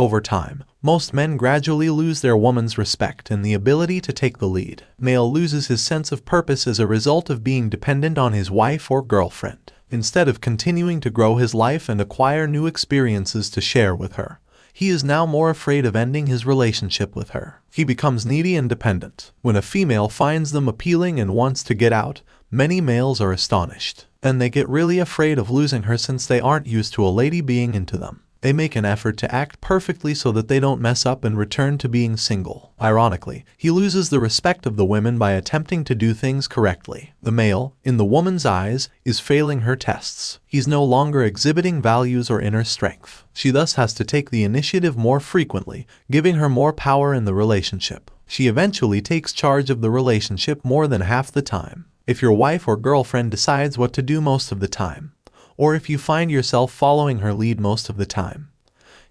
Over time, most men gradually lose their woman's respect and the ability to take the lead. Male loses his sense of purpose as a result of being dependent on his wife or girlfriend. Instead of continuing to grow his life and acquire new experiences to share with her, he is now more afraid of ending his relationship with her. He becomes needy and dependent. When a female finds them appealing and wants to get out, many males are astonished, and they get really afraid of losing her since they aren't used to a lady being into them. They make an effort to act perfectly so that they don't mess up and return to being single. Ironically, he loses the respect of the women by attempting to do things correctly. The male, in the woman's eyes, is failing her tests. He's no longer exhibiting values or inner strength. She thus has to take the initiative more frequently, giving her more power in the relationship. She eventually takes charge of the relationship more than half the time. If your wife or girlfriend decides what to do most of the time, or if you find yourself following her lead most of the time,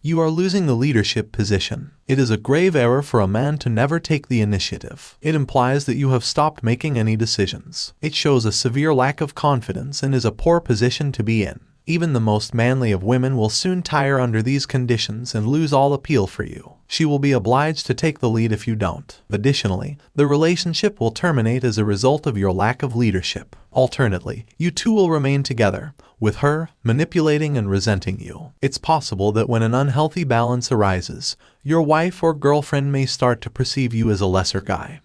you are losing the leadership position. It is a grave error for a man to never take the initiative. It implies that you have stopped making any decisions. It shows a severe lack of confidence and is a poor position to be in. Even the most manly of women will soon tire under these conditions and lose all appeal for you. She will be obliged to take the lead if you don't. Additionally, the relationship will terminate as a result of your lack of leadership. Alternately, you two will remain together, with her manipulating and resenting you. It's possible that when an unhealthy balance arises, your wife or girlfriend may start to perceive you as a lesser guy,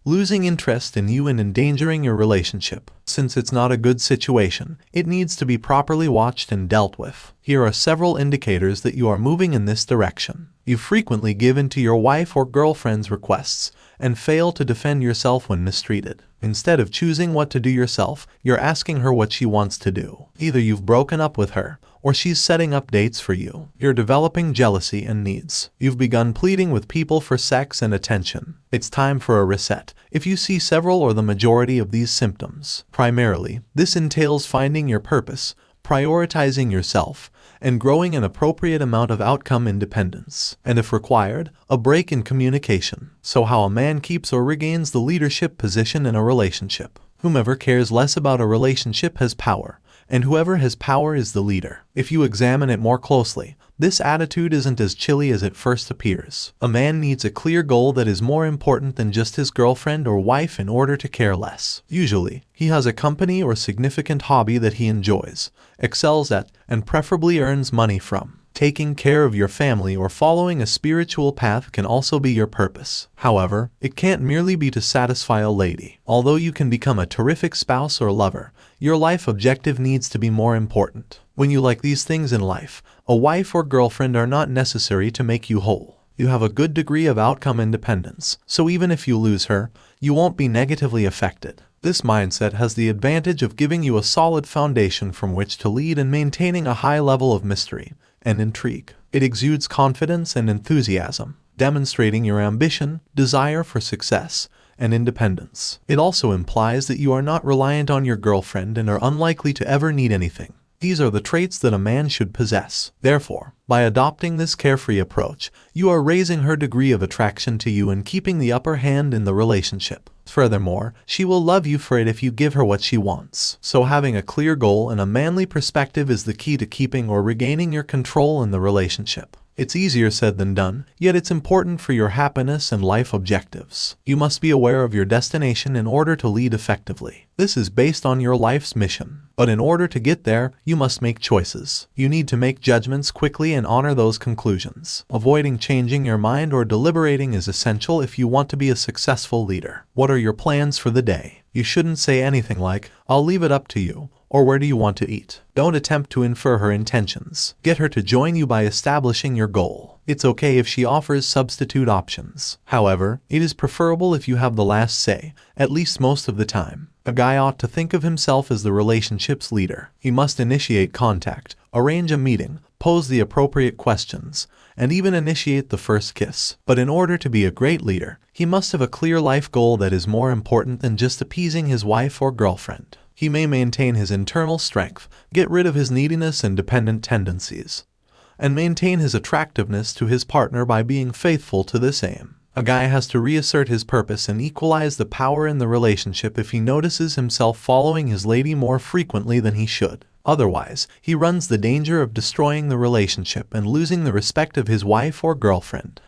losing interest in you and endangering your relationship. Since it's not a good situation, it needs to be properly watched and dealt with. Here are several indicators that you are moving in this direction. You frequently give in to your wife or girlfriend's requests and fail to defend yourself when mistreated. Instead of choosing what to do yourself, you're asking her what she wants to do. Either you've broken up with her, or she's setting up dates for you. You're developing jealousy and needs. You've begun pleading with people for sex and attention. It's time for a reset. If you see several or the majority of these symptoms, primarily, this entails finding your purpose, prioritizing yourself, and growing an appropriate amount of outcome independence, and if required, a break in communication. So how a man keeps or regains the leadership position in a relationship. Whomever cares less about a relationship has power, and whoever has power is the leader. If you examine it more closely, this attitude isn't as chilly as it first appears. A man needs a clear goal that is more important than just his girlfriend or wife in order to care less. Usually, he has a company or significant hobby that he enjoys, excels at, and preferably earns money from. Taking care of your family or following a spiritual path can also be your purpose. However, it can't merely be to satisfy a lady. Although you can become a terrific spouse or lover, your life objective needs to be more important. When you like these things in life, a wife or girlfriend are not necessary to make you whole. You have a good degree of outcome independence, so even if you lose her, you won't be negatively affected. This mindset has the advantage of giving you a solid foundation from which to lead and maintaining a high level of mystery and intrigue. It exudes confidence and enthusiasm, demonstrating your ambition, desire for success, and independence. It also implies that you are not reliant on your girlfriend and are unlikely to ever need anything. These are the traits that a man should possess. Therefore, by adopting this carefree approach, you are raising her degree of attraction to you and keeping the upper hand in the relationship. Furthermore, she will love you for it if you give her what she wants. So having a clear goal and a manly perspective is the key to keeping or regaining your control in the relationship. It's easier said than done, yet it's important for your happiness and life objectives. You must be aware of your destination in order to lead effectively. This is based on your life's mission. But in order to get there, you must make choices. You need to make judgments quickly and honor those conclusions. Avoiding changing your mind or deliberating is essential if you want to be a successful leader. What are your plans for the day? You shouldn't say anything like, "I'll leave it up to you," or "Where do you want to eat?" Don't attempt to infer her intentions. Get her to join you by establishing your goal. It's okay if she offers substitute options. However, it is preferable if you have the last say, at least most of the time. A guy ought to think of himself as the relationship's leader. He must initiate contact, arrange a meeting, pose the appropriate questions, and even initiate the first kiss. But in order to be a great leader, he must have a clear life goal that is more important than just appeasing his wife or girlfriend. He may maintain his internal strength, get rid of his neediness and dependent tendencies, and maintain his attractiveness to his partner by being faithful to this aim. A guy has to reassert his purpose and equalize the power in the relationship if he notices himself following his lady more frequently than he should. Otherwise, he runs the danger of destroying the relationship and losing the respect of his wife or girlfriend.